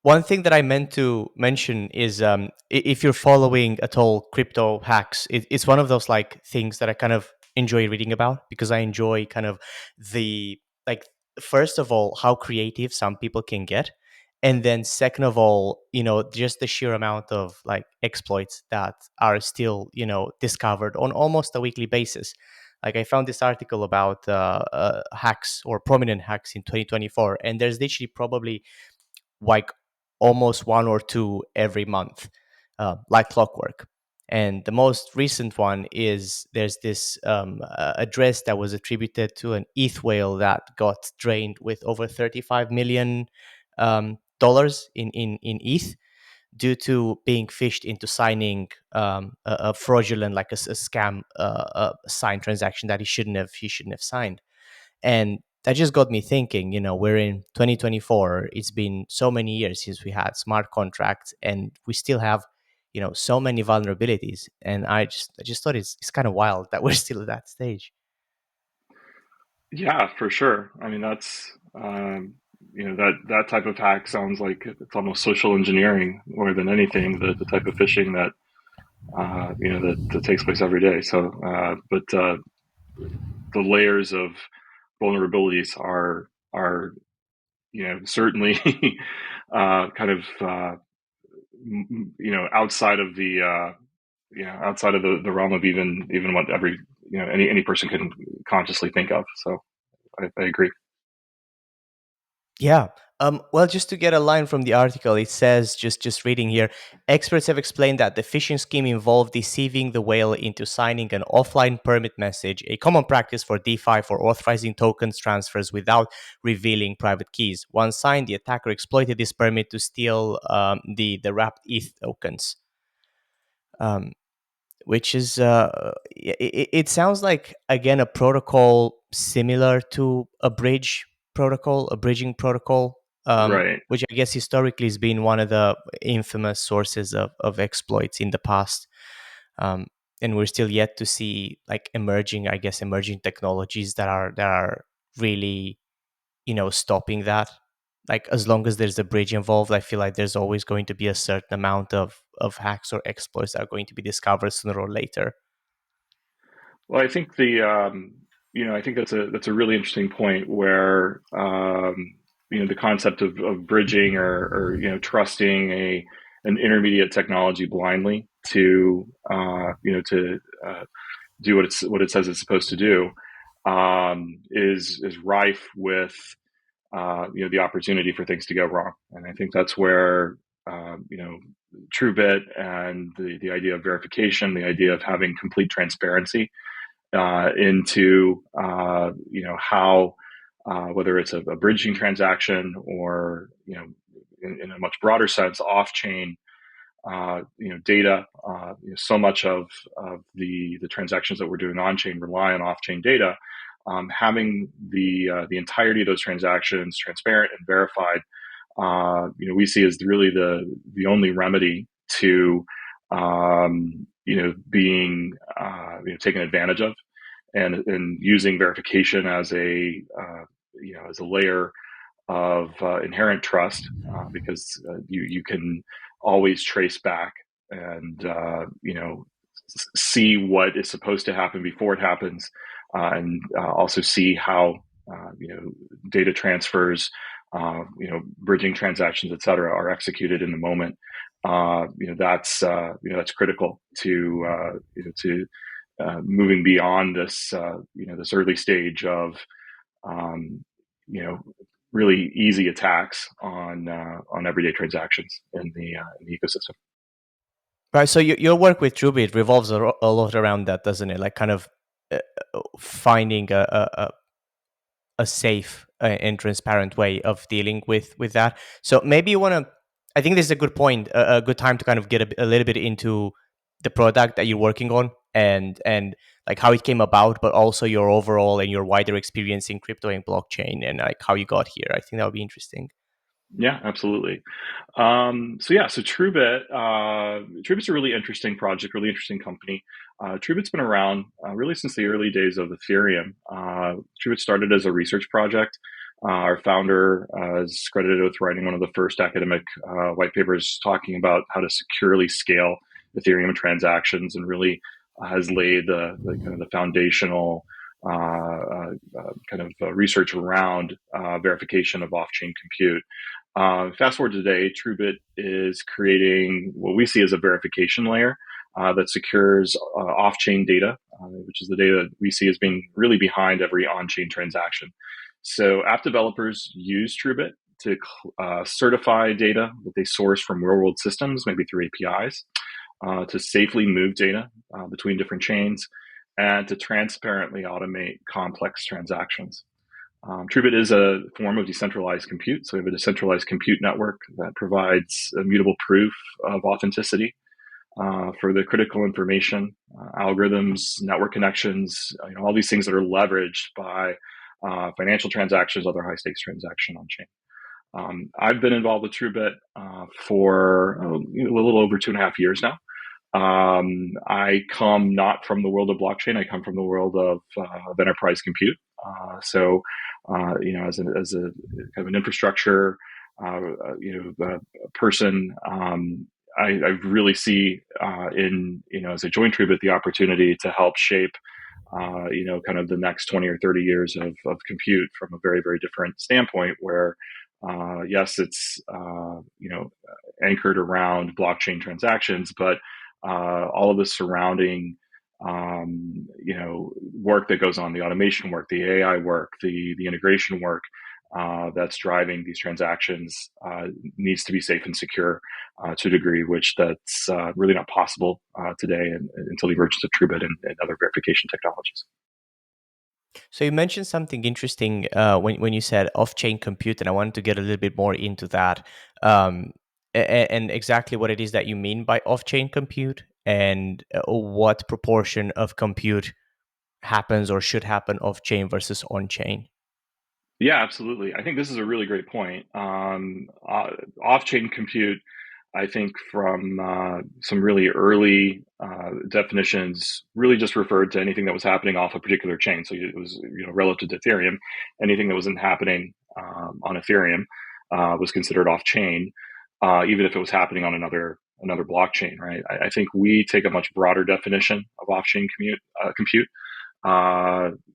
one thing that I meant to mention is if you're following at all crypto hacks, it's one of those like things that I kind of enjoy reading about because I enjoy kind of the like first of all how creative some people can get, and then second of all, just the sheer amount of like exploits that are still discovered on almost a weekly basis. Like I found this article about hacks or prominent hacks in 2024, and there's literally probably like almost one or two every month, like clockwork. And the most recent one is there's this address that was attributed to an ETH whale that got drained with over 35 million dollars in ETH due to being fished into signing a fraudulent, like a scam, signed transaction that he shouldn't have signed. And that just got me thinking, we're in 2024. It's been so many years since we had smart contracts, and we still have, so many vulnerabilities. And I just thought it's kind of wild that we're still at that stage. Yeah, for sure. I mean, that's that type of hack sounds like it's almost social engineering more than anything. The type of phishing that that takes place every day. So, but the layers of vulnerabilities are certainly kind of outside of the outside of the realm of even what every any person can consciously think of. So I agree. Yeah. Well, just to get a line from the article, it says, just reading here, experts have explained that the phishing scheme involved deceiving the whale into signing an offline permit message, a common practice for DeFi for authorizing tokens transfers without revealing private keys. Once signed, the attacker exploited this permit to steal the wrapped ETH tokens. Um, which is it sounds like again a protocol similar to a bridging protocol, Right. which I guess historically has been one of the infamous sources of exploits in the past. um, and we're still yet to see like emerging technologies that are really stopping that. Like as long as there's a bridge involved, I feel like there's always going to be a certain amount of hacks or exploits that are going to be discovered sooner or later. Well, I think I think that's a really interesting point where the concept of bridging or trusting an intermediate technology blindly to to do what it says it's supposed to do is rife with the opportunity for things to go wrong. And I think that's where Truebit and the idea of verification, the idea of having complete transparency into how whether it's a bridging transaction or in a much broader sense off chain data. So much of the transactions that we're doing on chain rely on off chain data. Having the entirety of those transactions transparent and verified, we see as really the only remedy to being taken advantage of, and using verification as a as a layer of inherent trust, because you can always trace back and see what is supposed to happen before it happens, and also see how data transfers, bridging transactions, etc., are executed in the moment. That's critical to moving beyond this this early stage of um, you know really easy attacks on everyday transactions in the ecosystem. Right. So your work with Truebit revolves a lot around that, doesn't it? Like kind of finding a safe and transparent way of dealing with that. So maybe you want to. I think this is a good point, a good time to kind of get a little bit into the product that you're working on, and like how it came about, but also your overall and your wider experience in crypto and blockchain, and like how you got here. I think that would be interesting. Yeah, absolutely. So Truebit's a really interesting project, really interesting company. Truebit's been around really since the early days of Ethereum. Truebit started as a research project Our founder is credited with writing one of the first academic white papers talking about how to securely scale Ethereum transactions, and really has laid the kind of the foundational research around verification of off-chain compute. Fast forward to today, Truebit is creating what we see as a verification layer that secures off-chain data, which is the data that we see as being really behind every on-chain transaction. So app developers use Truebit to certify data that they source from real-world systems, maybe through APIs, to safely move data between different chains, and to transparently automate complex transactions. Truebit is a form of decentralized compute. So we have a decentralized compute network that provides immutable proof of authenticity for the critical information, algorithms, network connections, all these things that are leveraged by financial transactions, other high stakes transactions on chain. I've been involved with Truebit for a little over 2.5 years now. I come not from the world of blockchain. I come from the world of enterprise compute. As a kind of an infrastructure, person, I really see as I joined Truebit the opportunity to help shape kind of the next 20 or 30 years of compute from a very, very different standpoint, where yes, it's anchored around blockchain transactions, but all of the surrounding work that goes on, the automation work, the AI work, the integration work that's driving these transactions needs to be safe and secure to a degree which that's really not possible today until the emergence of Truebit and other verification technologies. So you mentioned something interesting when you said off-chain compute, and I wanted to get a little bit more into that, and exactly what it is that you mean by off-chain compute, and what proportion of compute happens or should happen off-chain versus on-chain. Yeah, absolutely. I think this is a really great point. Off-chain compute, I think from some really early definitions, really just referred to anything that was happening off a particular chain. So it was, relative to Ethereum, anything that wasn't happening on Ethereum was considered off-chain, even if it was happening on another blockchain, right? I think we take a much broader definition of off-chain compute,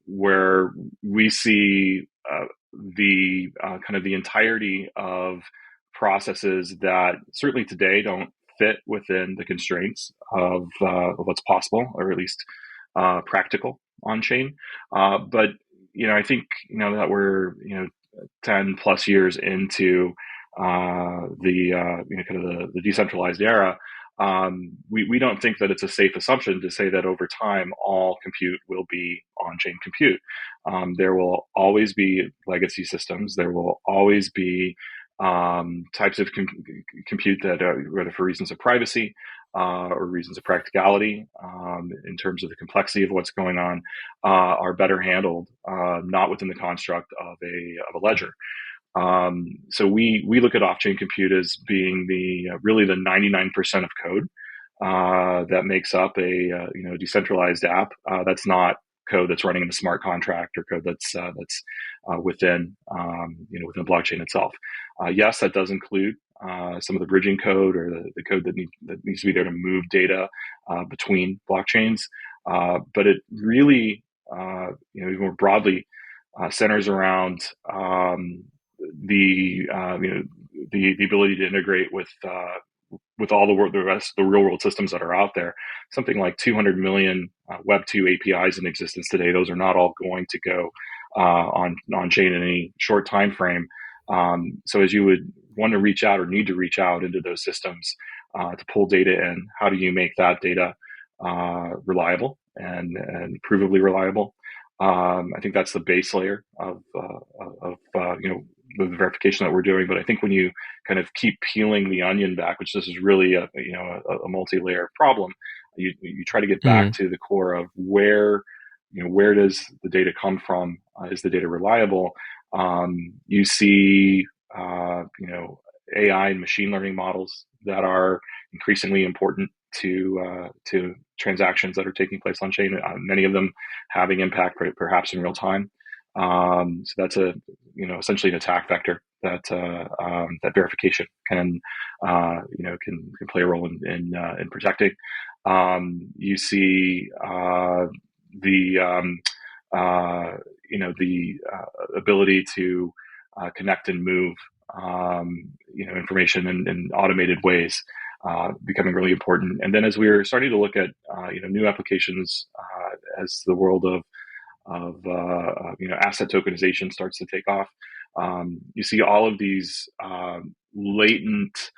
where we see the kind of the entirety of processes that certainly today don't fit within the constraints of what's possible, or at least practical on chain. But I think that we're 10 plus years into the decentralized era. We don't think that it's a safe assumption to say that over time all compute will be on-chain compute. There will always be legacy systems. There will always be types of compute that, whether for reasons of privacy or reasons of practicality, in terms of the complexity of what's going on, are better handled not within the construct of a ledger. So we look at off-chain compute as being really the 99% of code that makes up a decentralized app. That's not code that's running in a smart contract, or code that's within within the blockchain itself. Yes, that does include some of the bridging code, or the code that needs to be there to move data between blockchains. But it really, even more broadly, centers around the ability to integrate with all the rest of the real world systems that are out there. Something like 200 million Web 2 APIs in existence today. Those are not all going to go on chain in any short time frame. So as you would want to reach out or need to reach out into those systems to pull data in, how do you make that data reliable and provably reliable? I think that's the base layer of the verification that we're doing. But I think when you kind of keep peeling the onion back, which this is really a multi-layer problem, you try to get back to the core of where does the data come from? Is the data reliable? You see AI and machine learning models that are increasingly important to transactions that are taking place on chain. Many of them having impact perhaps in real time. So that's a essentially an attack vector that that verification can can play a role in protecting. You see the uh, the ability to connect and move information in automated ways becoming really important. And then as we were starting to look at new applications as the world of asset tokenization starts to take off, you see all of these latent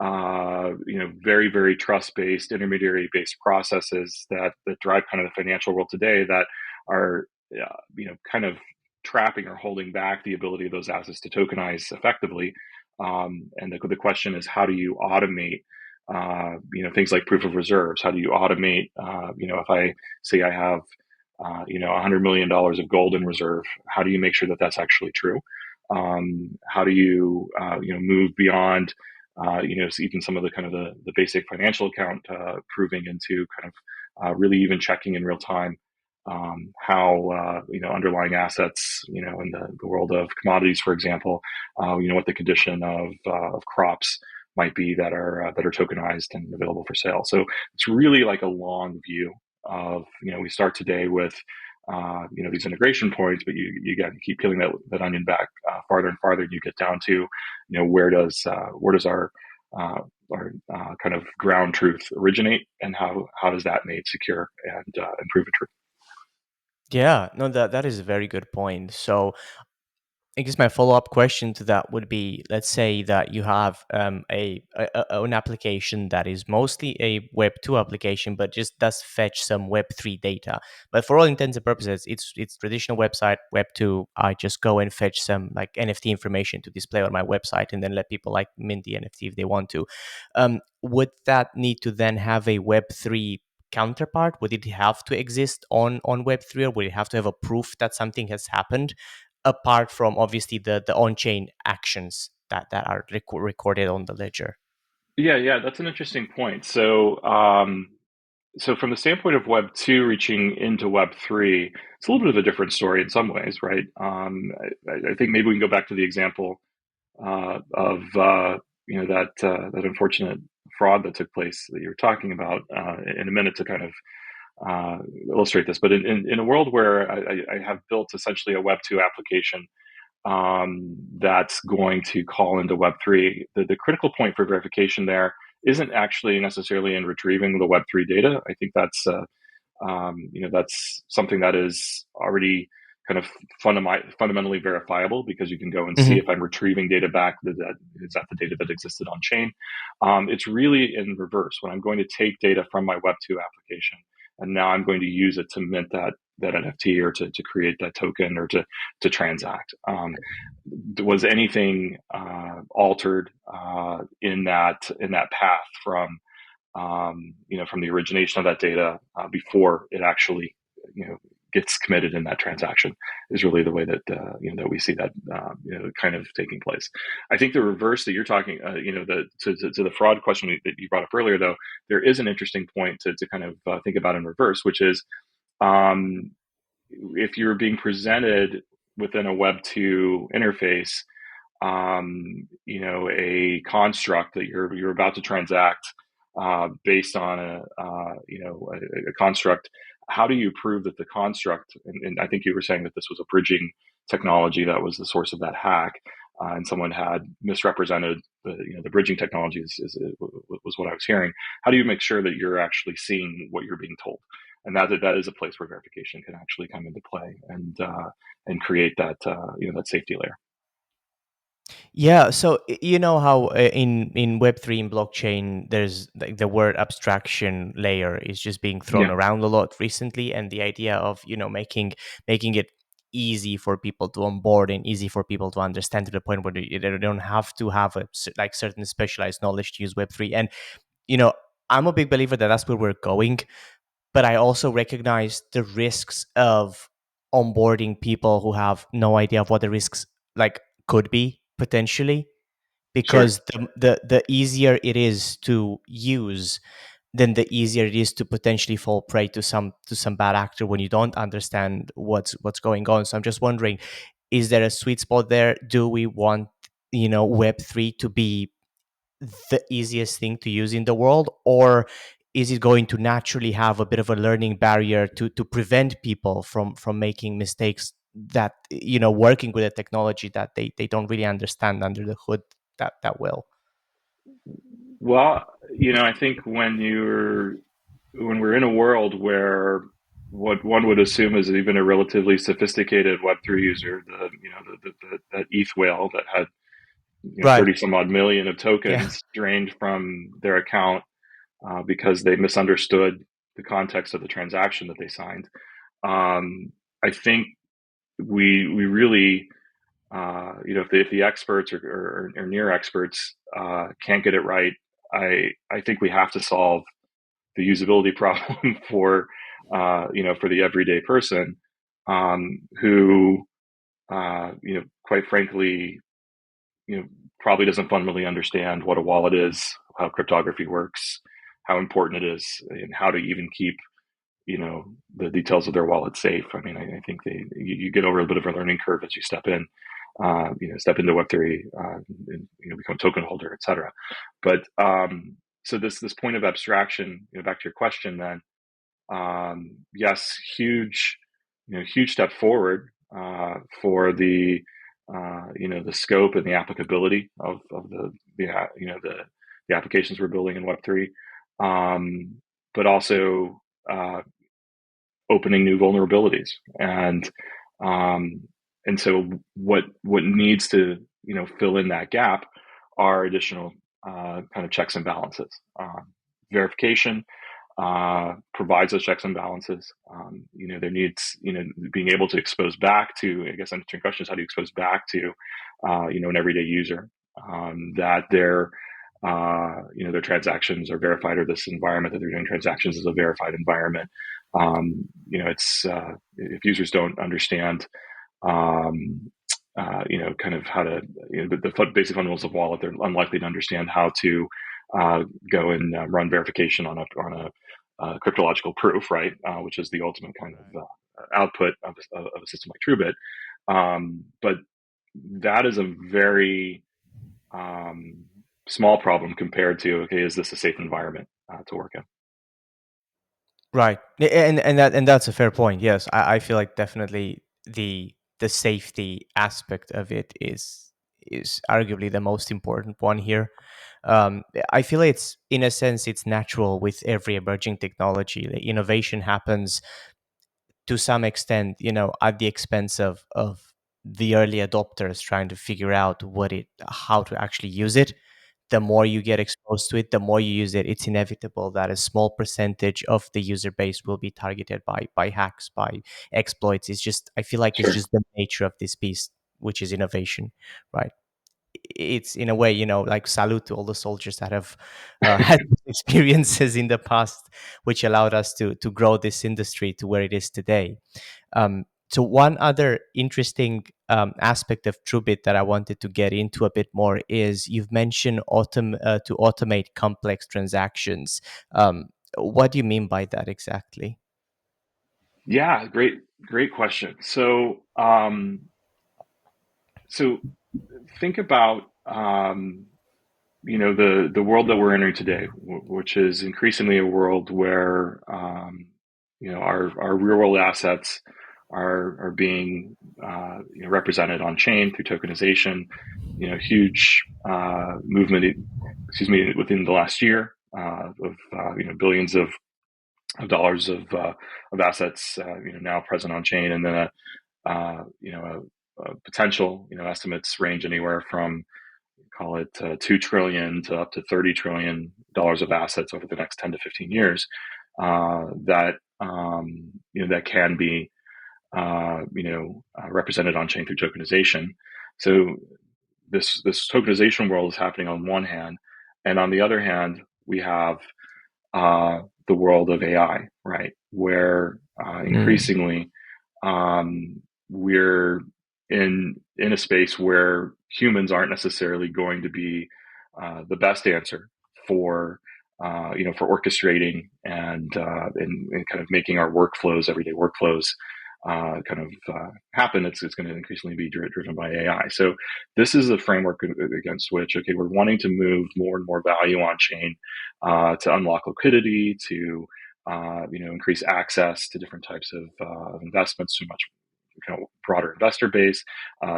very, very trust based, intermediary based processes that drive kind of the financial world today that are, kind of trapping or holding back the ability of those assets to tokenize effectively. And the question is, how do you automate, things like proof of reserves? How do you automate, if I say I have, $100 million of gold in reserve, how do you make sure that that's actually true? How do you, move beyond so even some of the kind of the basic financial account proving into kind of really even checking in real time how underlying assets in the world of commodities, for example, what the condition of crops might be that are tokenized and available for sale. So it's really like a long view of we start today with these integration points, but you got to keep peeling that onion back farther and farther. You get down to where does uh, our kind of ground truth originate, and how does that made secure and proven true? Yeah, no, that is a very good point. So I guess my follow up question to that would be: let's say that you have an application that is mostly a Web 2 application, but just does fetch some Web 3 data. But for all intents and purposes, it's traditional website Web 2. I just go and fetch some like NFT information to display on my website, and then let people like mint the NFT if they want to. Would that need to then have a Web 3 counterpart? Would it have to exist on Web 3, or would it have to have a proof that something has happened? Apart from obviously the on-chain actions that are recorded on the ledger. Yeah, that's an interesting point. So from the standpoint of Web 2 reaching into Web 3, it's a little bit of a different story in some ways, right? I think maybe we can go back to the example of that unfortunate fraud that took place that you were talking about in a minute to kind of illustrate this. But in a world where I have built essentially a Web 2 application that's going to call into Web3, the critical point for verification there isn't actually necessarily in retrieving the Web3 data. I think that's something that is already kind of fundamentally verifiable, because you can go and see Hmm. if I'm retrieving data back, that is that the data that existed on chain. It's really in reverse when I'm going to take data from my Web2 application, and now I'm going to use it to mint that NFT, or to create that token, or to transact. Was anything altered in that path from the origination of that data before it actually gets committed in that transaction, is really the way that that we see that kind of taking place. I think the reverse that you're talking, to the fraud question that you brought up earlier, though, there is an interesting point to kind of think about in reverse, which is um, if you're being presented within a Web 2 interface, a construct that you're about to transact based on a construct. How do you prove that the construct? And I think you were saying that this was a bridging technology that was the source of that hack, and someone had misrepresented the bridging technology was what I was hearing. How do you make sure that you're actually seeing what you're being told? And that is a place where verification can actually come into play and create that safety layer. Yeah, so you know how in Web3 in blockchain, there's like the word abstraction layer is just being thrown Yeah, around a lot recently, and the idea of making it easy for people to onboard and easy for people to understand, to the point where they don't have to have like certain specialized knowledge to use Web3. And you know, I'm a big believer that that's where we're going, but I also recognize the risks of onboarding people who have no idea of what the risks like could be potentially, sure. because the easier it is to use, then the easier it is to potentially fall prey to some bad actor when you don't understand what's going on. So I'm just wondering, is there a sweet spot there? Do we want, Web3 to be the easiest thing to use in the world, or is it going to naturally have a bit of a learning barrier to prevent people from making mistakes, that working with a technology that they don't really understand under the hood that well? Well, I think when we're in a world where what one would assume is even a relatively sophisticated Web3 user, that ETH whale that had Right. 30 some odd million of Yeah. tokens drained from their account because they misunderstood the context of the transaction that they signed. I think we really if the experts or near experts can't get it right, I think we have to solve the usability problem for the everyday person who quite frankly probably doesn't fundamentally understand what a wallet is, how cryptography works, how important it is, and how to even keep the details of their wallet safe. I mean, I think you get over a bit of a learning curve as you step step into Web3, and become a token holder, etc. But so this point of abstraction, back to your question, then yes, huge step forward for the scope and the applicability of the applications we're building in Web3, but also opening new vulnerabilities, um, and so what needs to fill in that gap are additional kind of checks and balances. Verification provides those checks and balances. There needs being able to expose back to. I guess answering your question is, how do you expose back to an everyday user that their transactions are verified, or this environment that they're doing transactions is a verified environment. It's if users don't understand, kind of how to, the basic fundamentals of wallet, they're unlikely to understand how to go and run verification on a cryptological proof, right? Which is the ultimate kind of output of a system like Truebit. But that is a very um, small problem compared to, okay, is this a safe environment to work in? Right. And that's a fair point. Yes, I feel like definitely the safety aspect of it is arguably the most important one here. I feel it's, in a sense, it's natural with every emerging technology. The innovation happens to some extent, at the expense of the early adopters trying to figure out how to actually use it. The more you get exposed to it, the more you use it, it's inevitable that a small percentage of the user base will be targeted by hacks, by exploits. It's just, I feel like it's Sure. just the nature of this beast, which is innovation, right? It's, in a way, like, salute to all the soldiers that have had experiences in the past, which allowed us to grow this industry to where it is today. So one other interesting aspect of Truebit that I wanted to get into a bit more is, you've mentioned to automate complex transactions. What do you mean by that exactly? Yeah, great question. So think about the world that we're entering today, which is increasingly a world where our real world assets are being represented on chain through tokenization. Huge movement, excuse me, within the last year of billions of dollars of assets now present on chain, and then a potential estimates range anywhere from, call it 2 trillion to up to $30 trillion of assets over the next 10 to 15 years that can be represented on chain through tokenization. So this tokenization world is happening on one hand, and on the other hand, we have the world of AI, right? Where Mm. increasingly we're in a space where humans aren't necessarily going to be the best answer for for orchestrating and kind of making our workflows, everyday workflows, happen. It's going to increasingly be driven by AI. So this is a framework against which, okay, we're wanting to move more and more value on chain to unlock liquidity, to increase access to different types of investments to a much broader investor base,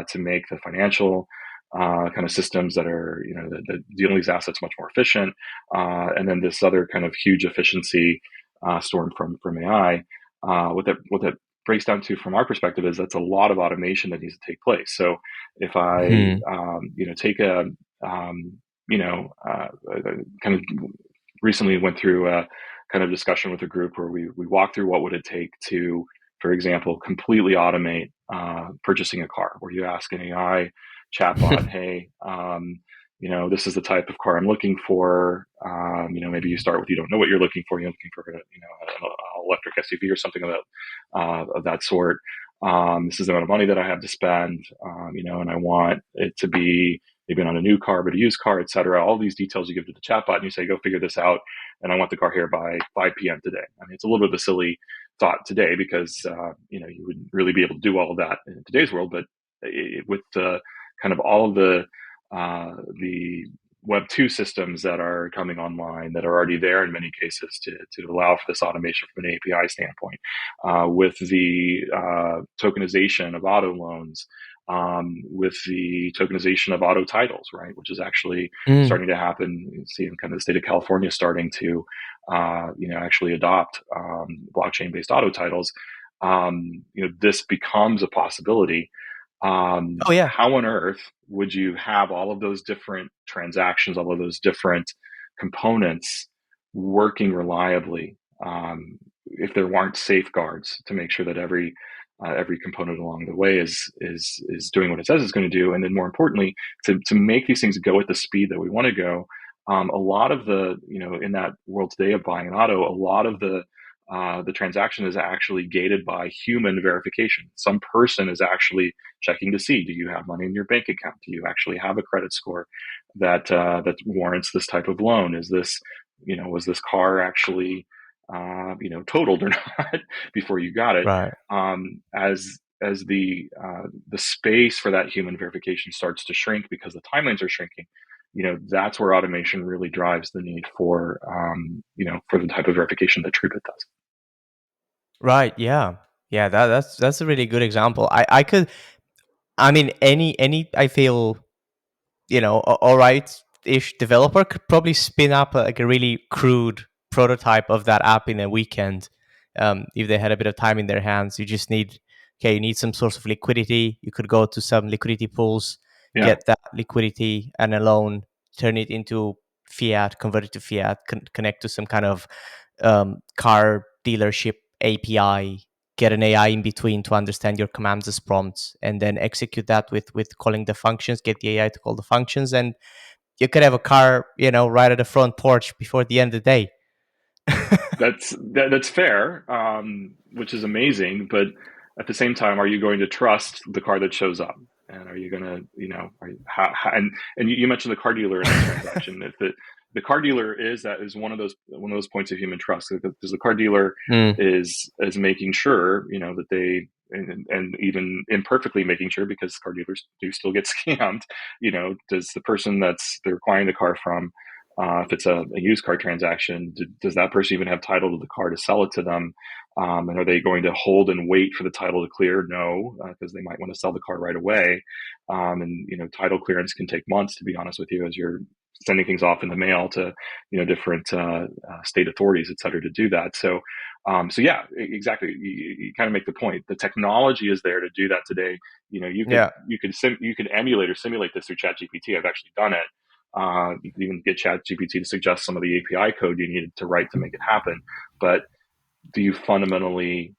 to make the financial kind of systems that are that dealing these assets much more efficient, and then this other kind of huge efficiency storm from AI. What that breaks down to from our perspective is that's a lot of automation that needs to take place. So if I Hmm. take kind of recently went through a kind of discussion with a group where we walked through what would it take to, for example, completely automate purchasing a car, where you ask an AI chatbot, hey, this is the type of car I'm looking for. Maybe you start with, you don't know what you're looking for. You're looking for, an electric SUV or something of that sort. This is the amount of money that I have to spend, and I want it to be maybe not a new car, but a used car, et cetera. All these details you give to the chatbot and you say, go figure this out. And I want the car here by 5 p.m. today. I mean, it's a little bit of a silly thought today because, you wouldn't really be able to do all of that in today's world. But with the kind of all of the Web 2 systems that are coming online that are already there in many cases to allow for this automation from an API standpoint, with the tokenization of auto loans, with the tokenization of auto titles, right, which is actually Mm. starting to happen. You see in kind of the state of California starting to, actually adopt blockchain-based auto titles. This becomes a possibility. Oh yeah. How on earth would you have all of those different transactions, all of those different components working reliably, if there weren't safeguards to make sure that every component along the way is doing what it says it's going to do, and then more importantly, to make these things go at the speed that we want to go. A lot of the in that world today of buying an auto, a lot of the transaction is actually gated by human verification. Some person is actually checking to see, do you have money in your bank account? Do you actually have a credit score that warrants this type of loan? Is this, was this car actually, totaled or not before you got it? Right. As the space for that human verification starts to shrink because the timelines are shrinking, that's where automation really drives the need for the type of verification that Truebit does. Right. Yeah. Yeah. That's a really good example. I could. I mean, any. I feel all right ish developer could probably spin up like a really crude prototype of that app in a weekend, if they had a bit of time in their hands. You just need, okay, you need some source of liquidity. You could go to some liquidity pools, Yeah, get that liquidity and a loan, turn it into fiat, convert it to fiat, connect to some kind of car dealership API, get an AI in between to understand your commands as prompts, and then execute that with calling the functions, get the AI to call the functions, and you could have a car, right at the front porch before the end of the day. that's fair, which is amazing. But at the same time, are you going to trust the car that shows up? And are you going to, and you mentioned the car dealer in this transaction. If the car dealer is one of those points of human trust, because the car dealer Mm, is making sure, that they, and even imperfectly making sure, because car dealers do still get scammed. Does the person that's they're acquiring the car from, if it's a used car transaction, does that person even have title to the car to sell it to them? And are they going to hold and wait for the title to clear? No, because they might want to sell the car right away. And title clearance can take months, to be honest with you, as you're sending things off in the mail to different state authorities, et cetera, to do that. So yeah, exactly. You kind of make the point. The technology is there to do that today. You could yeah. you could emulate or simulate this through ChatGPT. I've actually done it. You can even get ChatGPT to suggest some of the API code you needed to write to make it happen. But do you fundamentally,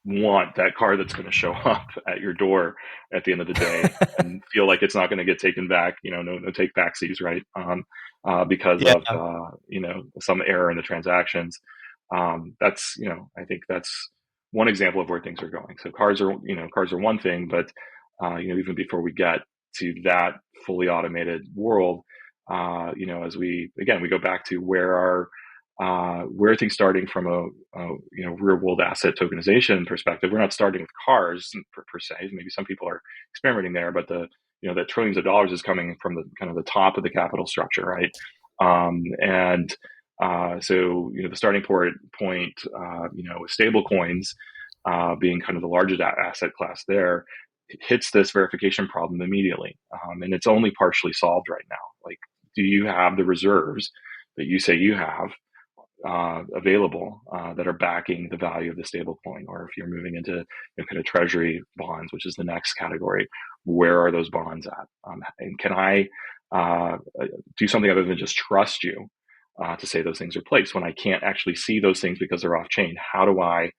want that car that's going to show up at your door at the end of the day and feel like it's not going to get taken back? No take backsies, right? Because of Yeah. some error in the transactions. That's I think that's one example of where things are going. So cars are one thing, but even before we get to that fully automated world, as we go back to where are things starting from a real world asset tokenization perspective. We're not starting with cars per se. Maybe some people are experimenting there, but that trillions of dollars is coming from the kind of the top of the capital structure, right? And so the starting point, with stable coins being kind of the largest asset class there, it hits this verification problem immediately, and it's only partially solved right now. Like, do you have the reserves that you say you have available that are backing the value of the stable coin? Or if you're moving into kind of treasury bonds, which is the next category, where are those bonds at? And can I do something other than just trust you to say those things are placed when I can't actually see those things because they're off chain? How do I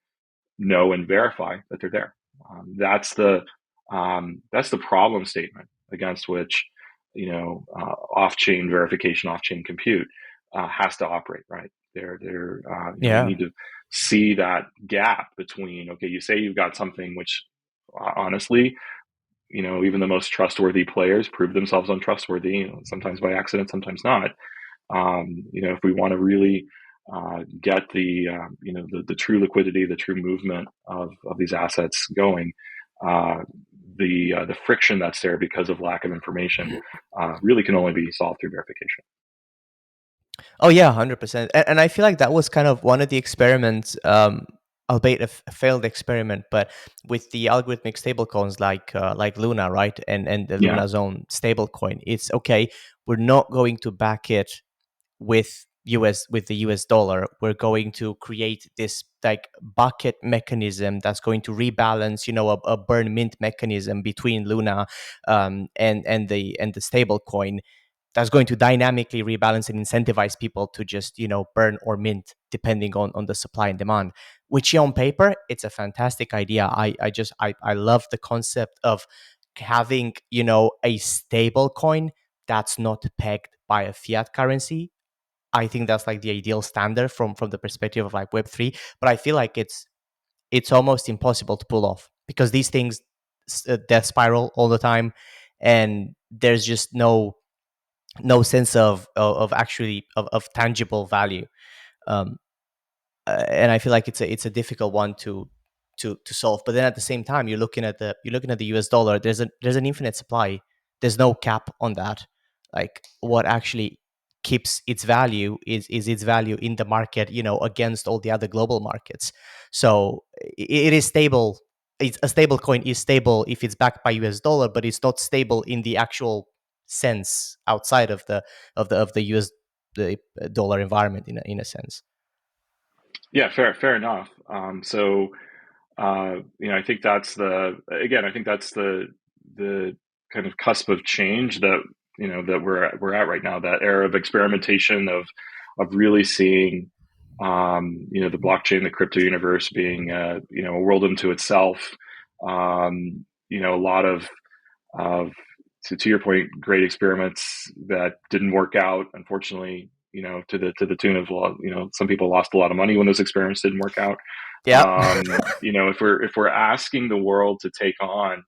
know and verify that they're there? That's the problem statement against which off-chain verification, off-chain compute has to operate, right? You Yeah. need to see that gap between, okay, you say you've got something which honestly, even the most trustworthy players prove themselves untrustworthy, sometimes by accident, sometimes not. If we want to really get the true liquidity, the true movement of these assets going, the friction that's there because of lack of information really can only be solved through verification. Oh yeah, 100%. And I feel like that was kind of one of the experiments, albeit a failed experiment, but with the algorithmic stablecoins like Luna, right, and the Yeah, Luna Zone stablecoin. It's okay. We're not going to back it with the US dollar. We're going to create this like bucket mechanism that's going to rebalance, a burn mint mechanism between Luna and the stable coin, that's going to dynamically rebalance and incentivize people to just burn or mint depending on the supply and demand. Which on paper, it's a fantastic idea. I love the concept of having a stable coin that's not pegged by a fiat currency. I think that's like the ideal standard from the perspective of like Web3. But I feel like it's almost impossible to pull off because these things death spiral all the time, and there's just no sense of actually of tangible value. Um, and I feel like it's a difficult one to solve. But then at the same time, you're looking at the US dollar. There's an infinite supply. There's no cap on that. Like what actually keeps its value is its value in the market, against all the other global markets. So it is stable. It's a stable coin is stable if it's backed by US dollar, but it's not stable in the actual sense outside of the US the dollar environment in a sense. yeah, fair enough. I think I think that's the kind of cusp of change that we're at right now. That era of experimentation of really seeing the blockchain, the crypto universe being a world unto itself. A lot of to your point, great experiments that didn't work out, unfortunately. To the tune of some people lost a lot of money when those experiments didn't work out. Yeah. If we're asking the world to take on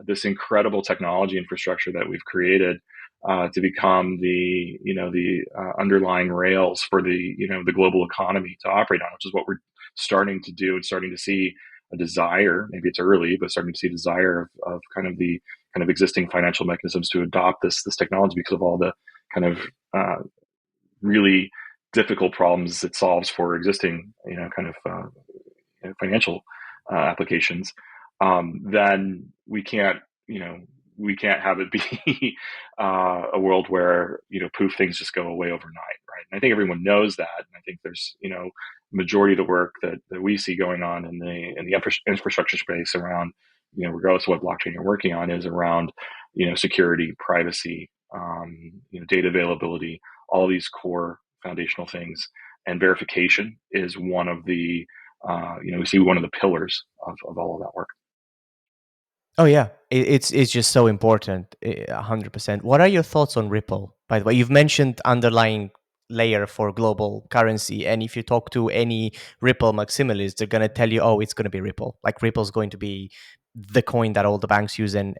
this incredible technology infrastructure that we've created to become the underlying rails for the global economy to operate on, which is what we're starting to do and starting to see a desire. Maybe it's early, but starting to see a desire of kind of existing financial mechanisms to adopt this technology because of all the kind of really difficult problems it solves for existing kind of financial applications. Then we can't have it be a world where poof, things just go away overnight, right? And I think everyone knows that. And I think there's majority of the work that we see going on in the infrastructure space around regardless of what blockchain you're working on is around security, privacy, data availability, all these core foundational things. And verification is one of the we see one of the pillars of all of that work. Oh yeah, it's just so important, 100%. What are your thoughts on Ripple? By the way, you've mentioned underlying layer for global currency, and if you talk to any Ripple maximalists, they're gonna tell you, oh, it's gonna be Ripple. Like Ripple's going to be the coin that all the banks use, and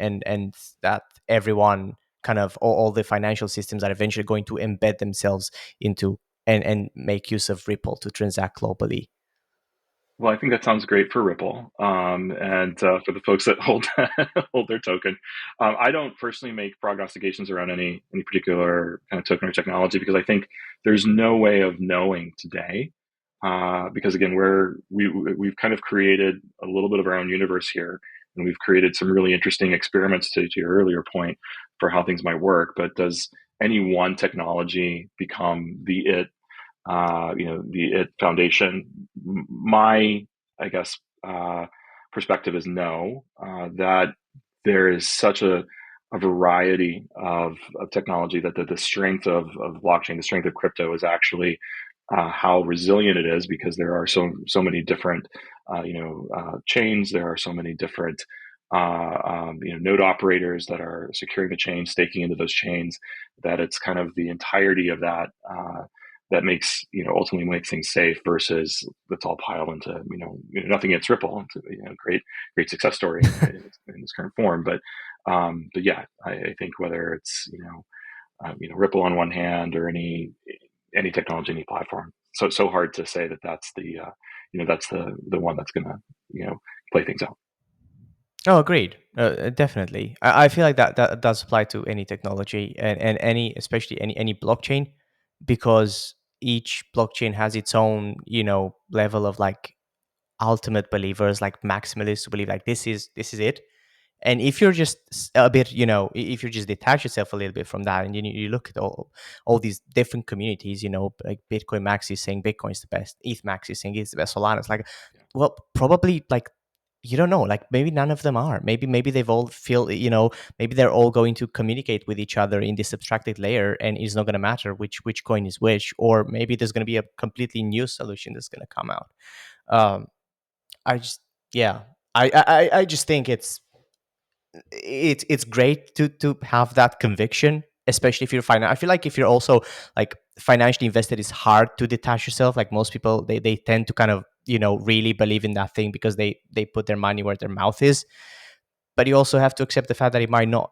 that everyone kind of all the financial systems are eventually going to embed themselves into and make use of Ripple to transact globally. Well, I think that sounds great for Ripple, and for the folks that hold hold their token. I don't personally make prognostications around any particular kind of token or technology because I think there's no way of knowing today. Because again, we've kind of created a little bit of our own universe here, and we've created some really interesting experiments to your earlier point for how things might work. But does any one technology become the it the it foundation? My, I guess, perspective is no. That there is such a variety of technology that the strength of blockchain, the strength of crypto, is actually how resilient it is, because there are so many different chains. There are so many different node operators that are securing the chain, staking into those chains, that it's kind of the entirety of that that makes ultimately makes things safe, versus let's all pile into nothing against Ripple. It's a great success story in its current form, but yeah, I think whether it's Ripple on one hand, or any technology, any platform, so hard to say that that's that's the one that's gonna play things out. Oh, agreed. Definitely. I feel like that does apply to any technology, and any, especially any blockchain, because each blockchain has its own, level of like ultimate believers, like maximalists who believe like this is it. And if you're just a bit, if you just detach yourself a little bit from that, and you look at all these different communities, like Bitcoin Max is saying Bitcoin is the best, ETH Max is saying it's the best, Solana's like, well, probably like, you don't know, like maybe none of them are, maybe they've all feel, maybe they're all going to communicate with each other in this abstracted layer, and it's not going to matter which coin is which, or maybe there's going to be a completely new solution that's going to come out. um I just, yeah, I just think it's great to have that conviction, especially if you're I feel like if you're also like financially invested, it's hard to detach yourself. Like most people, they tend to kind of really believe in that thing because they put their money where their mouth is. But you also have to accept the fact that it might not,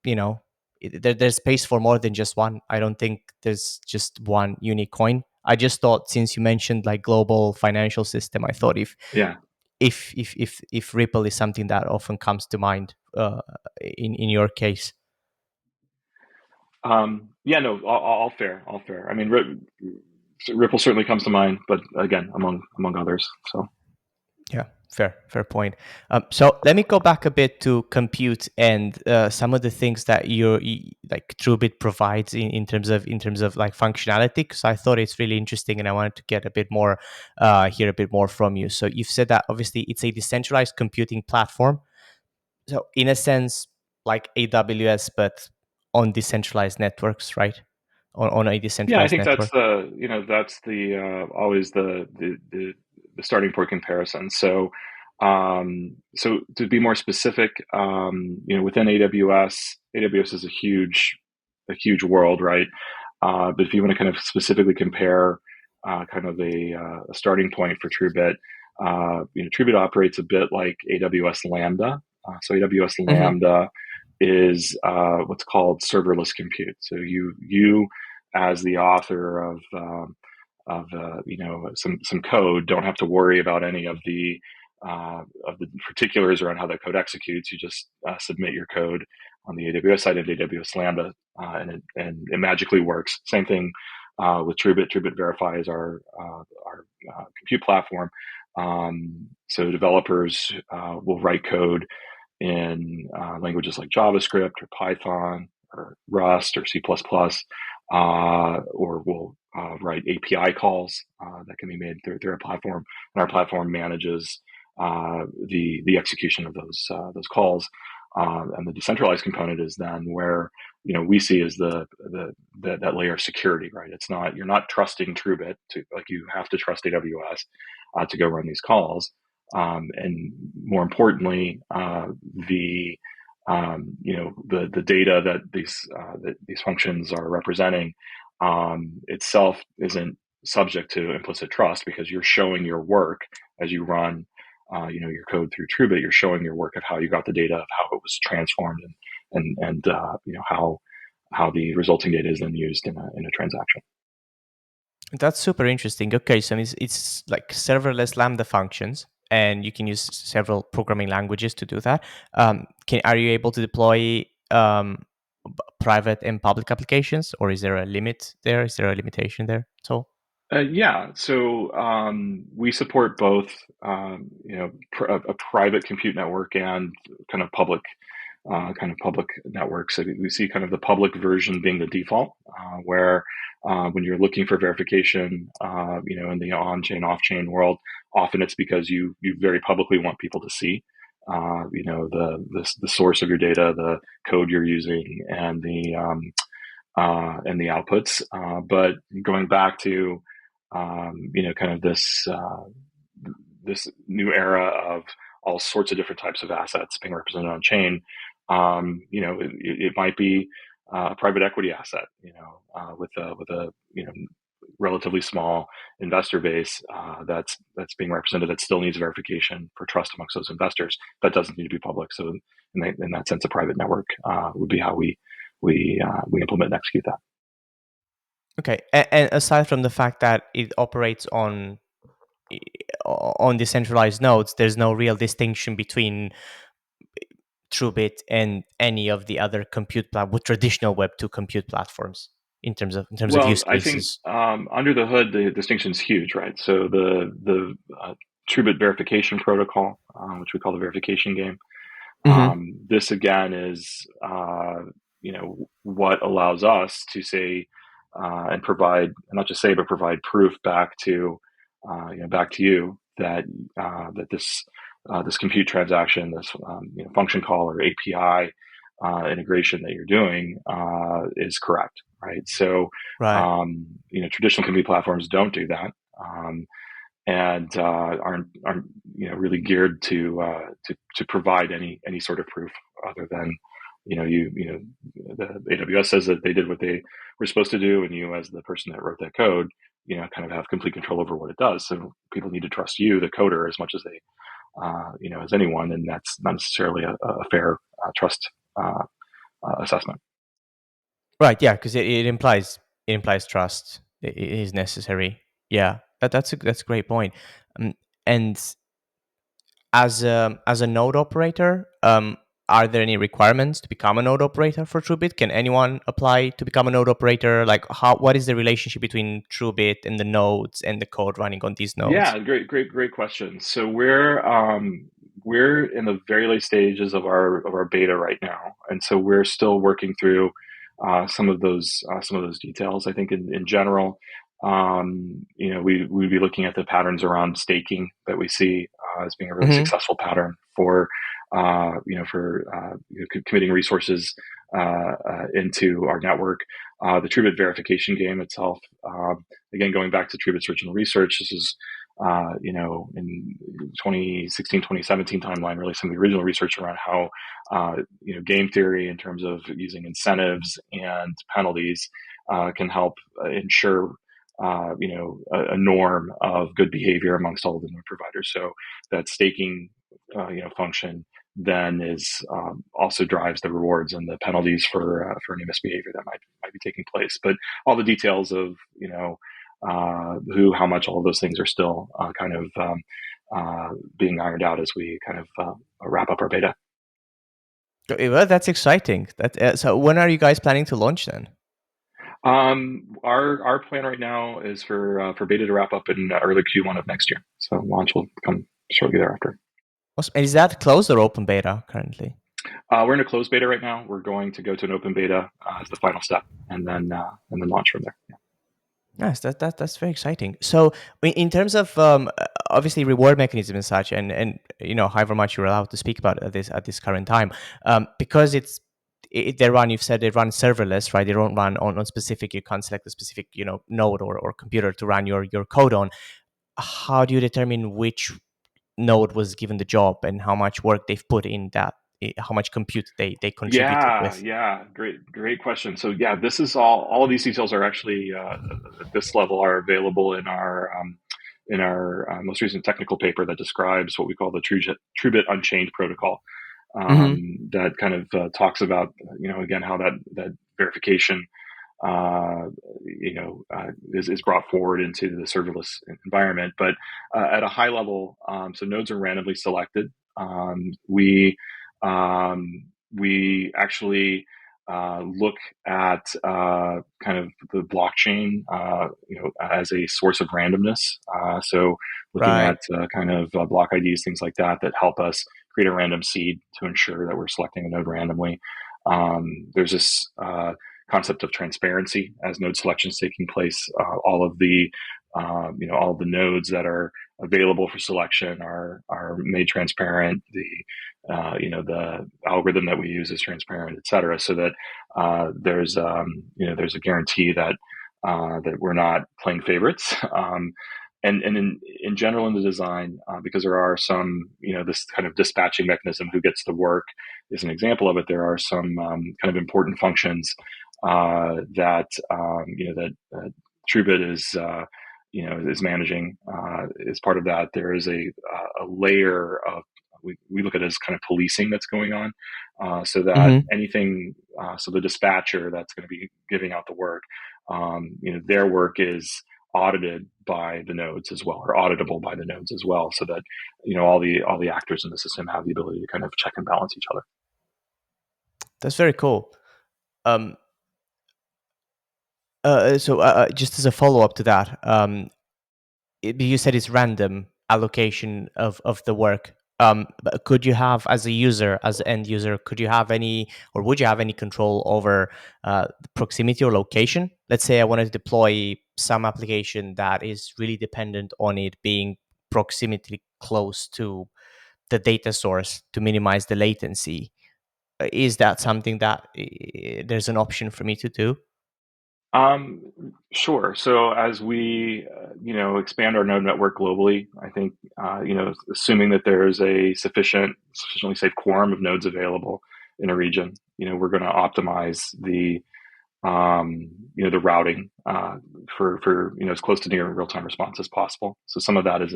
you know there's space for more than just one. I don't think there's just one unique coin. I just thought, since you mentioned like global financial system, I thought Yeah. if Ripple is something that often comes to mind, in your case. Yeah, no, all fair, all fair. I mean, Ripple certainly comes to mind, but again, among others. So Yeah, fair point. So let me go back a bit to compute and some of the things that like Truebit provides in terms of like functionality. Because I thought it's really interesting, and I wanted to get a bit more, hear a bit more from you. So you've said that obviously it's a decentralized computing platform. So in a sense, like AWS, but on decentralized networks, right? On a yeah, I decentralized think that's network. the always the starting point comparison. So to be more specific, within AWS is a huge world, right? But if you want to kind of specifically compare kind of a starting point for Truebit, Truebit operates a bit like AWS Lambda. So AWS Hmm. Lambda is what's called serverless compute. So you as the author of some code don't have to worry about any of the particulars around how that code executes. You just submit your code on the AWS side of AWS Lambda, and it magically works. Same thing with Truebit. Truebit Verify is our compute platform. So developers will write code in languages like JavaScript or Python or Rust or C++, or we'll write API calls that can be made through our platform, and our platform manages the execution of those calls. And the decentralized component is then where we see as that layer of security, right? It's not, you're not trusting Truebit to, like, you have to trust AWS to go run these calls. And more importantly, the the data that these functions are representing itself isn't subject to implicit trust, because you're showing your work as you run your code through Truebit. You're showing your work of how you got the data, of how it was transformed, and how how the resulting data is then used in a transaction. That's super interesting. Okay, so it's like serverless Lambda functions, and you can use several programming languages to do that. Are you able to deploy private and public applications, or is there a limit there? Is there a limitation there at all? Yeah, so we support both, a private compute network and kind of public networks. So we see kind of the public version being the default, where when you're looking for verification, in the on-chain, off-chain world, often it's because you very publicly want people to see, the source of your data, the code you're using, and the outputs. But going back to kind of this new era of all sorts of different types of assets being represented on chain. It might be a private equity asset, with a relatively small investor base that's being represented that still needs verification for trust amongst those investors. That doesn't need to be public. So in that sense, a private network would be how we implement and execute that. Okay, and aside from the fact that it operates on decentralized nodes, there's no real distinction between Truebit and any of the other with traditional Web2 compute platforms in terms of Well, use I think cases. under the hood, the distinction is huge, right? So the Truebit verification protocol, which we call the verification game. Hmm. This again is what allows us to say and provide, not just say, but provide proof back to back to you that this compute transaction, this function call or API integration that you're doing is correct, right? So Right. traditional compute platforms don't do that. And aren't really geared to provide any sort of proof other than the AWS says that they did what they were supposed to do, and you as the person that wrote that code, kind of have complete control over what it does. So people need to trust you, the coder, as much as they as anyone, and that's not necessarily a fair trust assessment. Right. Yeah, because it implies trust is necessary. Yeah, that's a great point. And as a node operator, are there any requirements to become a node operator for Truebit? Can anyone apply to become a node operator? Like, what is the relationship between Truebit and the nodes and the code running on these nodes? Yeah, great question. So we're in the very late stages of our beta right now, and so we're still working through some of those details. I think in general, we'd be looking at the patterns around staking that we see as being a really Hmm. successful pattern for committing resources into our network. The Truebit verification game itself, again, going back to Truebit's original research, this is in 2016, 2017 timeline, really some of the original research around how, game theory in terms of using incentives and penalties can help ensure, a norm of good behavior amongst all of the node providers. So that staking, function then is also drives the rewards and the penalties for any misbehavior that might be taking place. But all the details of how much, all of those things are still kind of being ironed out as we kind of wrap up our beta. Well, that's exciting. So when are you guys planning to launch then? Our plan right now is for beta to wrap up in early Q1 of next year. So launch will come shortly thereafter. Awesome. And is that closed or open beta currently? We're in a closed beta right now. We're going to go to an open beta as the final step, and then launch from there. Yeah. Nice. That's very exciting. So, in terms of obviously reward mechanism and such, and however much you're allowed to speak about at this current time, because they run. You've said they run serverless, right? They don't run on specific. You can't select a specific node or computer to run your code on. How do you determine which node was given the job and how much work they've put in that? How much compute they contributed Yeah, with? yeah, great question. So yeah, this is all of these details are actually at this level are available in our most recent technical paper that describes what we call the Truebit Unchained protocol. Hmm. that kind of talks about, again, how that verification uh, is brought forward into the serverless environment. But at a high level, so nodes are randomly selected. We actually look at kind of the blockchain, as a source of randomness. So looking Right. at kind of block IDs, things like that, that help us create a random seed to ensure that we're selecting a node randomly. There's this concept of transparency as node selection is taking place. All of the nodes that are available for selection are made transparent. The algorithm that we use is transparent, et cetera, so that there's a guarantee that we're not playing favorites. And in general in the design, because there are some, this kind of dispatching mechanism, who gets the work is an example of it. There are some kind of important functions that Truebit is managing. As part of that, there is a layer of, we look at it as kind of policing that's going on, so that Hmm. anything, so the dispatcher that's going to be giving out the work, their work is audited by the nodes as well, or auditable by the nodes as well, so that all the actors in the system have the ability to kind of check and balance each other. That's very cool. Um, just as a follow up to that, you said it's random allocation of the work. But could you have, as a user, as an end user, could you have any, or would you have any control over the proximity or location? Let's say I wanted to deploy some application that is really dependent on it being proximity close to the data source to minimize the latency. Is that something that there's an option for me to do? Um, sure. So as we, expand our node network globally, I think, assuming that there is a sufficiently safe quorum of nodes available in a region, we're going to optimize the routing for as close to near real time response as possible. So some of that is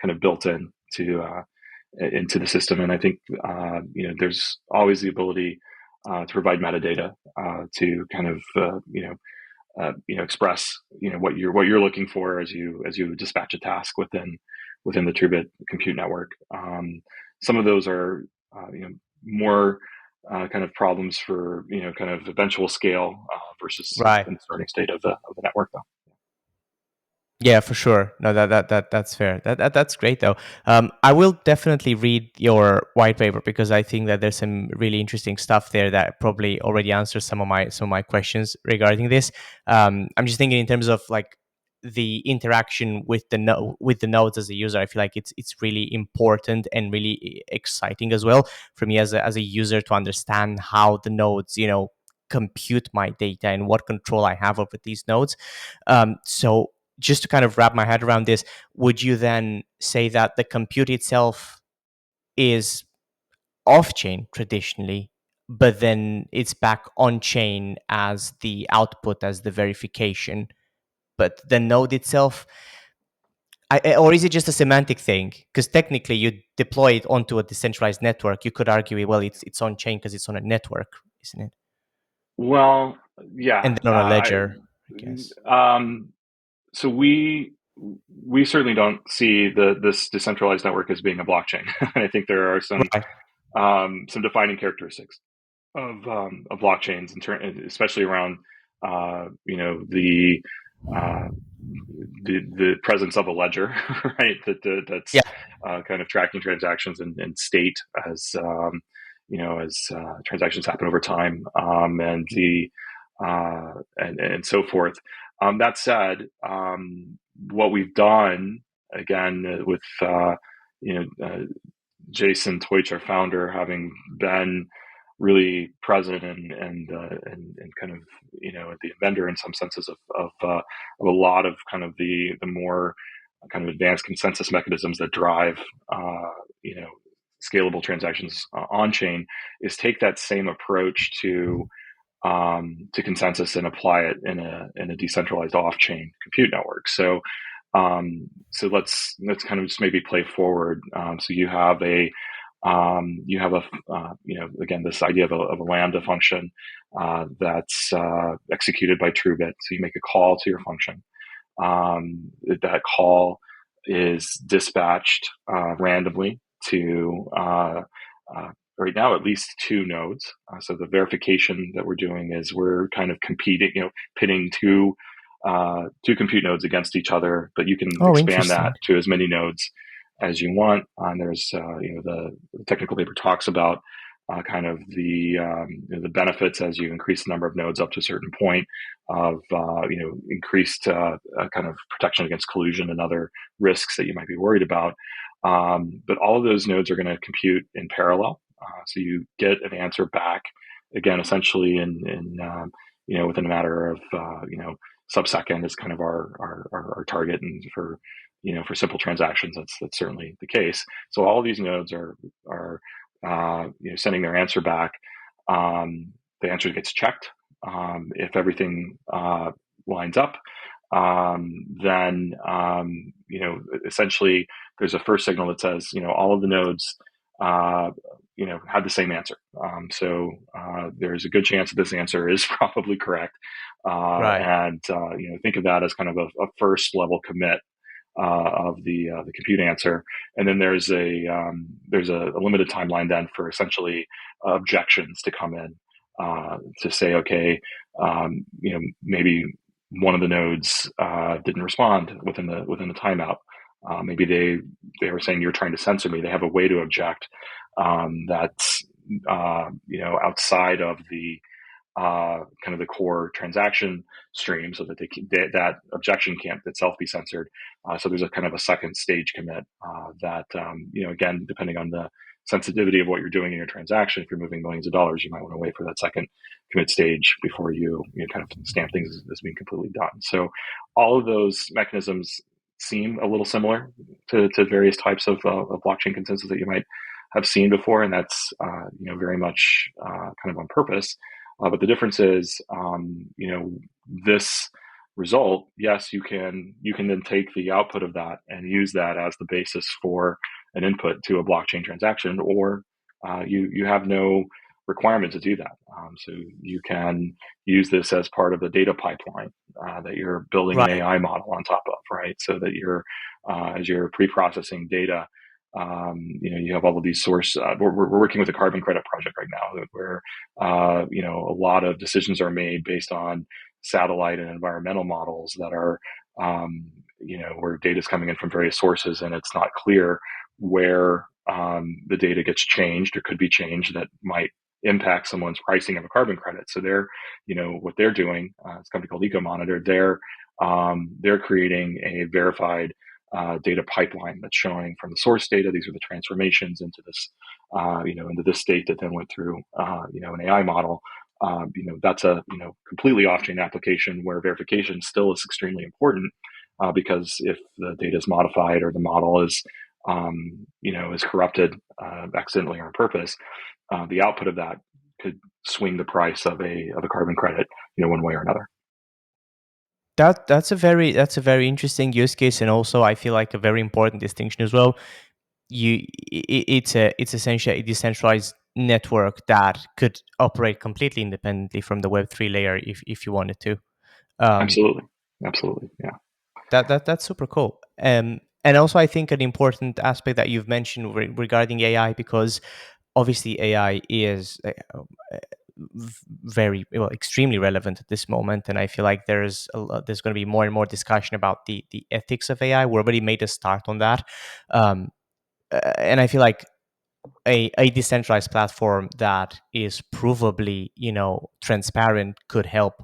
kind of built in into the system, and I think there's always the ability to provide metadata to kind of express what you're looking for as you dispatch a task within the Truebit compute network. Some of those are more kind of problems for kind of eventual scale versus Right. in the starting state of the network, though. Yeah, for sure. No, that's fair. That's great though. I will definitely read your white paper because I think that there's some really interesting stuff there that probably already answers some of my questions regarding this. I'm just thinking in terms of like the interaction with with the nodes as a user. I feel like it's really important and really exciting as well for me as a user to understand how the nodes compute my data and what control I have over these nodes. So just to kind of wrap my head around this, would you then say that the compute itself is off chain traditionally, but then it's back on chain as the output, as the verification, but the node itself, or is it just a semantic thing? Because technically, you deploy it onto a decentralized network. You could argue, well, it's on chain because it's on a network, isn't it? Well, yeah. And then on a ledger, I guess. Um, so we certainly don't see this decentralized network as being a blockchain. I think there are Right. some defining characteristics of blockchains, especially around the uh, the presence of a ledger, right? That's Yeah. kind of tracking transactions and state as transactions happen over time, and so forth. That said, what we've done again with Jason Teutsch, our founder, having been really present and kind of the inventor in some senses of a lot of kind of the more kind of advanced consensus mechanisms that drive you know scalable transactions on chain, is take that same approach to consensus and apply it in a decentralized off chain compute network. So let's kind of just maybe play forward. So you have You have again, this idea of a Lambda function that's executed by Truebit. So you make a call to your function. That call is dispatched randomly to right now at least two nodes. So the verification that we're doing is we're kind of competing, pitting two compute nodes against each other, but you can Oh, expand that interesting. to as many nodes as you want. And there's the technical paper talks about kind of the benefits as you increase the number of nodes up to a certain point of increased kind of protection against collusion and other risks that you might be worried about. But all of those nodes are going to compute in parallel, so you get an answer back again, essentially within a matter of sub-second is kind of our target, and for simple transactions, that's certainly the case. So all of these nodes are sending their answer back. The answer gets checked. If everything lines up, then essentially there's a first signal that says all of the nodes had the same answer. So there's a good chance that this answer is probably correct, Right. and think of that as kind of a first level commit of the compute answer, and then there's a limited timeline then for essentially objections to come in to say, okay, maybe one of the nodes didn't respond within the timeout. Maybe they were saying you're trying to censor me. They have a way to object that's outside of the kind of the core transaction stream, so that that objection can't itself be censored. So there's a kind of a second stage commit that again, depending on the sensitivity of what you're doing in your transaction, if you're moving millions of dollars, you might want to wait for that second commit stage before you kind of stamp things as being completely done. So all of those mechanisms seem a little similar to various types of blockchain consensus that you might have seen before, and that's very much kind of on purpose. But the difference is, this result. Yes, you can then take the output of that and use that as the basis for an input to a blockchain transaction, or you have no requirement to do that. So you can use this as part of the data pipeline that you're building an Right. AI model on top of, right? So that you're as you're pre-processing data, you have all of these source. We're working with a carbon credit project right now, where a lot of decisions are made based on satellite and environmental models that are where data is coming in from various sources, and it's not clear where the data gets changed or could be changed that might impact someone's pricing of a carbon credit. So what they're doing, it's a company called EcoMonitor. They're creating a verified data pipeline that's showing from the source data. These are the transformations into this, into this state that then went through, an AI model. That's a completely off-chain application where verification still is extremely important, because if the data is modified or the model is corrupted accidentally or on purpose, the output of that could swing the price of a carbon credit, one way or another. That's a very interesting use case, and also I feel like a very important distinction as well. It's essentially a decentralized network that could operate completely independently from the Web3 layer if you wanted to. Um, Absolutely, absolutely, yeah. that's super cool. And also I think an important aspect that you've mentioned regarding AI, because obviously AI is very well, extremely relevant at this moment, and I feel like there's going to be more and more discussion about the ethics of AI. We already made a start on that, um, and I feel like a decentralized platform that is provably transparent could help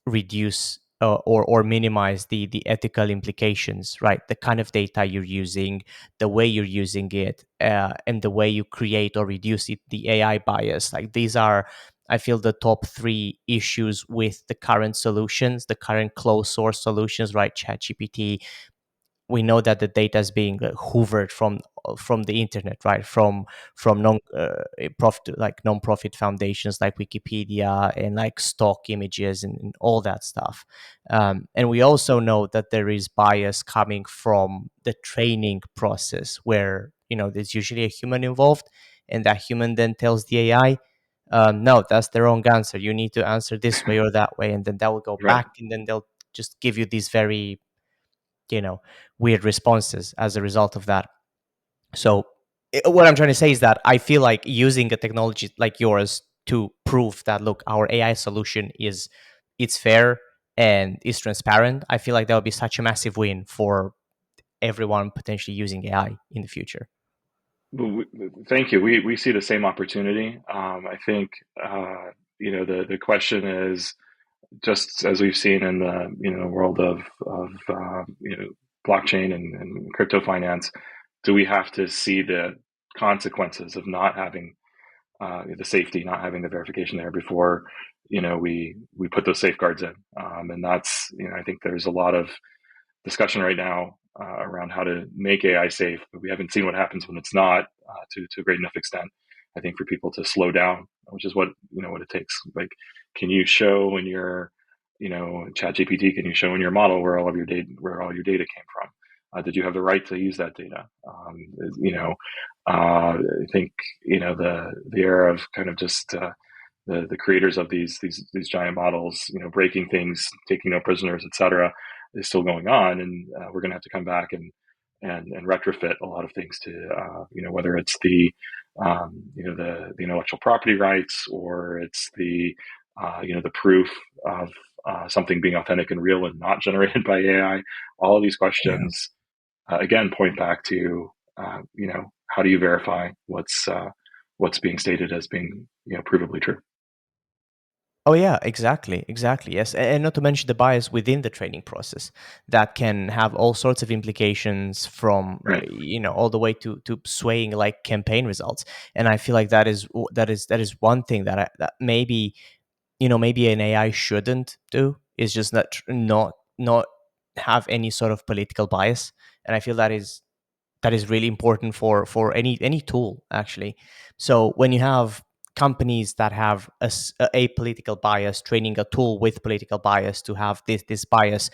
reduce or minimize the ethical implications, right? The kind of data you're using, the way you're using it, and the way you create or reduce it, the AI bias. Like these are, I feel, the top three issues with the current solutions, the current closed source solutions, right? ChatGPT. We know that the data is being hoovered from the internet, right? From profit, like non-profit foundations like Wikipedia, and like stock images and all that stuff. And we also know that there is bias coming from the training process, where there's usually a human involved, and that human then tells the AI, no, that's the wrong answer. You need to answer this way or that way, and then that will go Right. back, and then they'll just give you these very, you know, weird responses as a result of that. So what I'm trying to say is that I feel like using a technology like yours to prove that, look, our AI solution is it's fair and is transparent. I feel like that would be such a massive win for everyone potentially using AI in the future. Thank you. We see the same opportunity. I think the question is, just as we've seen in the world of blockchain and crypto finance, do we have to see the consequences of not having the safety, not having the verification there before we put those safeguards in? And that's I think there's a lot of discussion right now around how to make AI safe, but we haven't seen what happens when it's not to a great enough extent. I think for people to slow down, which is what what it takes. Like, can you show in your Chat GPT? Can you show in your model where all your data came from? Did you have the right to use that data? I think the era of kind of just the creators of these giant models, breaking things, taking no prisoners, etc., is still going on, and we're going to have to come back and retrofit a lot of things to whether it's the intellectual property rights, or it's the proof of something being authentic and real and not generated by AI. All of these Yeah. questions again point back to how do you verify what's being stated as being provably true. Oh yeah, exactly, exactly. Yes, and not to mention the bias within the training process that can have all sorts of implications from Right. all the way to swaying like campaign results. And I feel like that is one thing that maybe maybe an AI shouldn't do, is just not have any sort of political bias. And I feel that is really important for any tool actually. So when you have companies that have a political bias training a tool with political bias to have this bias,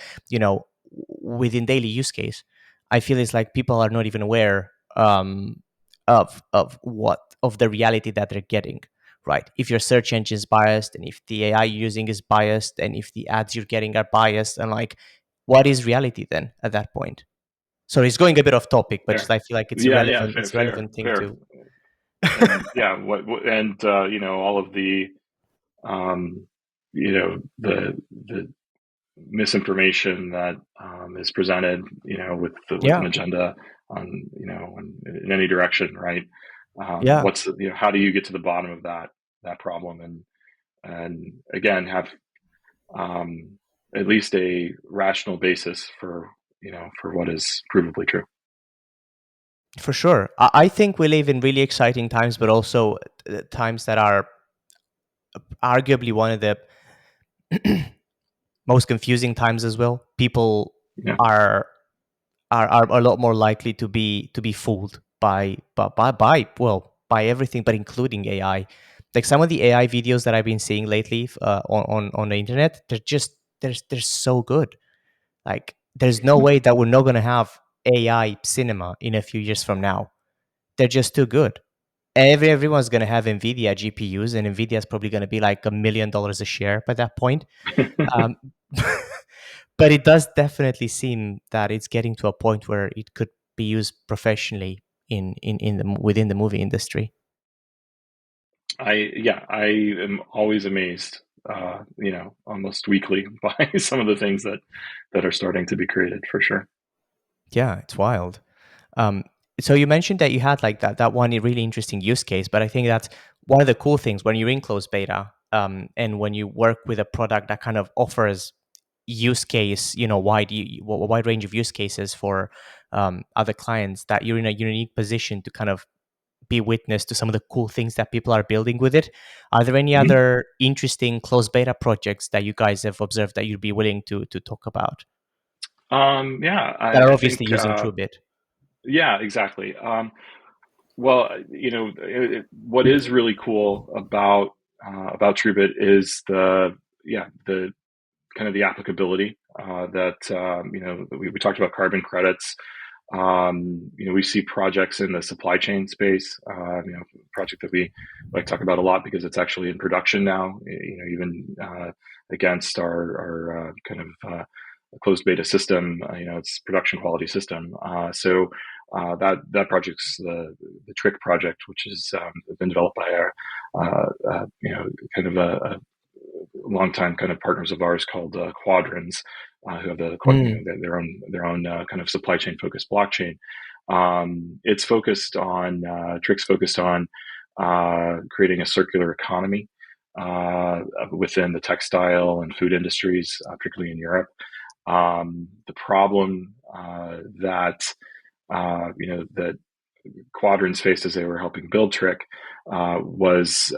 within daily use case, I feel it's like people are not even aware of the reality that they're getting. Right, if your search engine is biased, and if the AI you're using is biased, and if the ads you're getting are biased, and like, what is reality then at that point? So it's going a bit off topic, but just Fair. I feel like it's a Yeah. Yeah. relevant Fair. it's a relevant thing Fair. to. And yeah, and all of the the misinformation that is presented, with an Yeah, agenda on in any direction, right? yeah, What's how do you get to the bottom of that problem, and again have um, at least a rational basis for what is provably true. for sure. I think we live in really exciting times, but also times that are arguably one of the most confusing times as well. People Yeah. are are a lot more likely to be fooled by everything, but including AI. Like some of the AI videos that I've been seeing lately on the internet, they're so good. Like, there's no way that we're not going to have AI cinema in a few years from now. They're just too good. Everyone's going to have NVIDIA GPUs, and NVIDIA is probably going to be like $1 million a share by that point. Um, but it does definitely seem that it's getting to a point where it could be used professionally within the movie industry. I am always amazed, almost weekly by some of the things that are starting to be created for sure. Yeah, it's wild. Um, so you mentioned that you had like that one really interesting use case, but I think that's one of the cool things when you're in closed beta, and when you work with a product that kind of offers use case, a wide range of use cases for other clients, that you're in a unique position to kind of be witness to some of the cool things that people are building with it. Are there any Mhm. other interesting closed beta projects that you guys have observed that you'd be willing to talk about Yeah, that are I obviously think, using Truebit? yeah, exactly. Well, what is really cool about Truebit is the kind of the applicability that we talked about carbon credits. We see projects in the supply chain space. Project that we like talk about a lot because it's actually in production now. Even against our kind of closed beta system, it's production quality system. That project's the Trick project, which has been developed by our kind of a longtime kind of partners of ours called Quadrants, who have Mm. their own kind of supply chain focused blockchain. It's focused on Trick's focused on creating a circular economy within the textile and food industries, particularly in Europe. The problem that Quadrants faced as they were helping build Trick was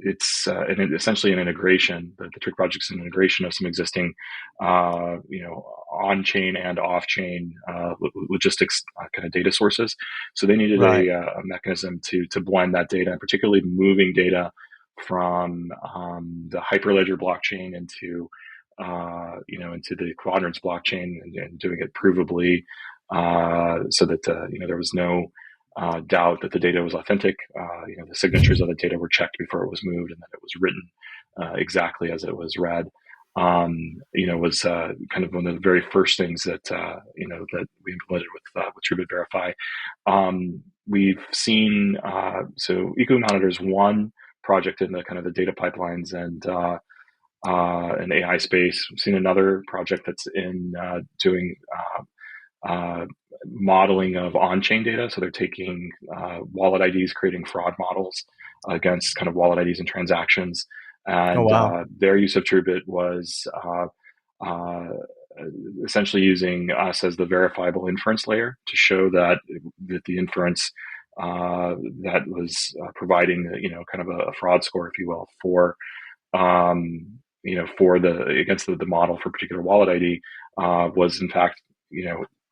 essentially an integration. The Trick project is an integration of some existing, on-chain and off-chain logistics kind of data sources. So they needed Right. a mechanism to blend that data, and particularly moving data from the Hyperledger blockchain into the Quadrants blockchain and doing it provably, so that there was no doubt that the data was authentic. The signatures of the data were checked before it was moved, and that it was written exactly as it was read. Was kind of one of the very first things that we implemented with Truebit Verify. We've seen Eco Monitor is one project in the kind of the data pipelines and AI space. We've seen another project that's in doing modeling of on-chain data. So they're taking wallet IDs, creating fraud models against kind of wallet IDs and transactions. Oh, And wow. their use of Truebit was uh, essentially using us as the verifiable inference layer to show that the inference that was providing, kind of a fraud score, if you will, for the against the model for a particular wallet ID was in fact,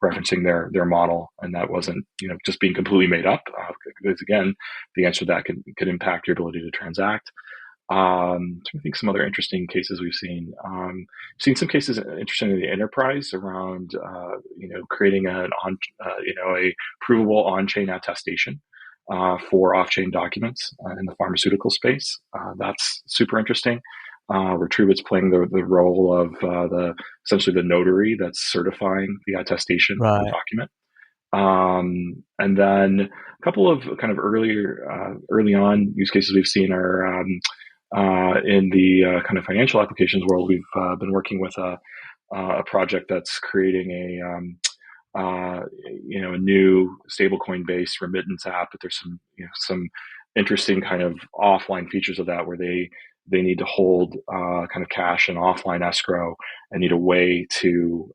referencing their model, and that wasn't, just being completely made up. Because again, the answer to that could impact your ability to transact. I think some other interesting cases we've seen some cases interesting in the enterprise around, creating a provable on-chain attestation for off-chain documents in the pharmaceutical space. That's super interesting. Where Truebit's playing the role of essentially the notary that's certifying the attestation of the Right. document. And then a couple of kind of early on use cases we've seen are in the kind of financial applications world. We've been working with a project that's creating a new stablecoin based remittance app, but there's some interesting kind of offline features of that where they need to hold kind of cash and offline escrow, and need a way to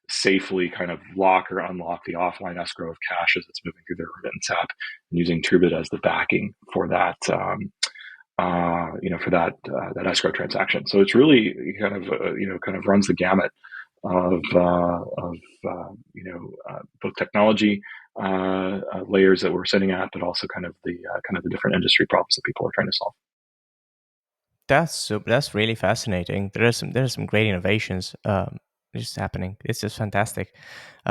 safely kind of lock or unlock the offline escrow of cash as it's moving through their remittance app, and using Truebit as the backing for that. That escrow transaction. So it's really kind of kind of runs the gamut of both technology layers that we're sitting at, but also kind of the different industry problems that people are trying to solve. That's really fascinating. There are some great innovations just happening. It's just fantastic.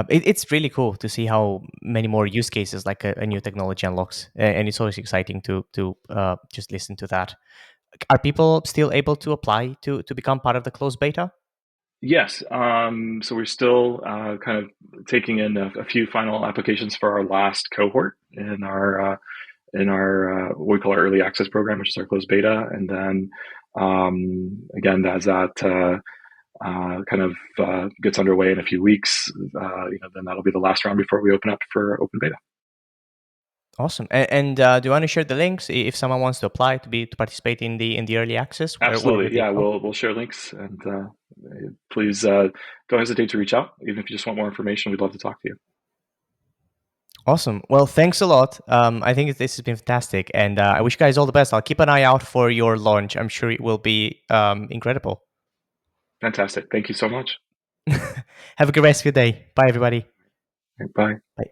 It's really cool to see how many more use cases like a new technology unlocks, and it's always exciting to just listen to that. Are people still able to apply to become part of the closed beta? Yes. So we're still kind of taking in a few final applications for our last cohort in our what we call our early access program, which is our closed beta. And then again, as that kind of gets underway in a few weeks, then that'll be the last round before we open up for open beta. Awesome. And do you want to share the links if someone wants to apply to participate in the early access? Where would Absolutely. they Yeah, go? we'll share links, and please don't hesitate to reach out. Even if you just want more information, we'd love to talk to you. Awesome. Well, thanks a lot. I think this has been fantastic, and I wish you guys all the best. I'll keep an eye out for your launch. I'm sure it will be incredible. Fantastic. Thank you so much. Have a good rest of your day. Bye, everybody. Bye. Bye.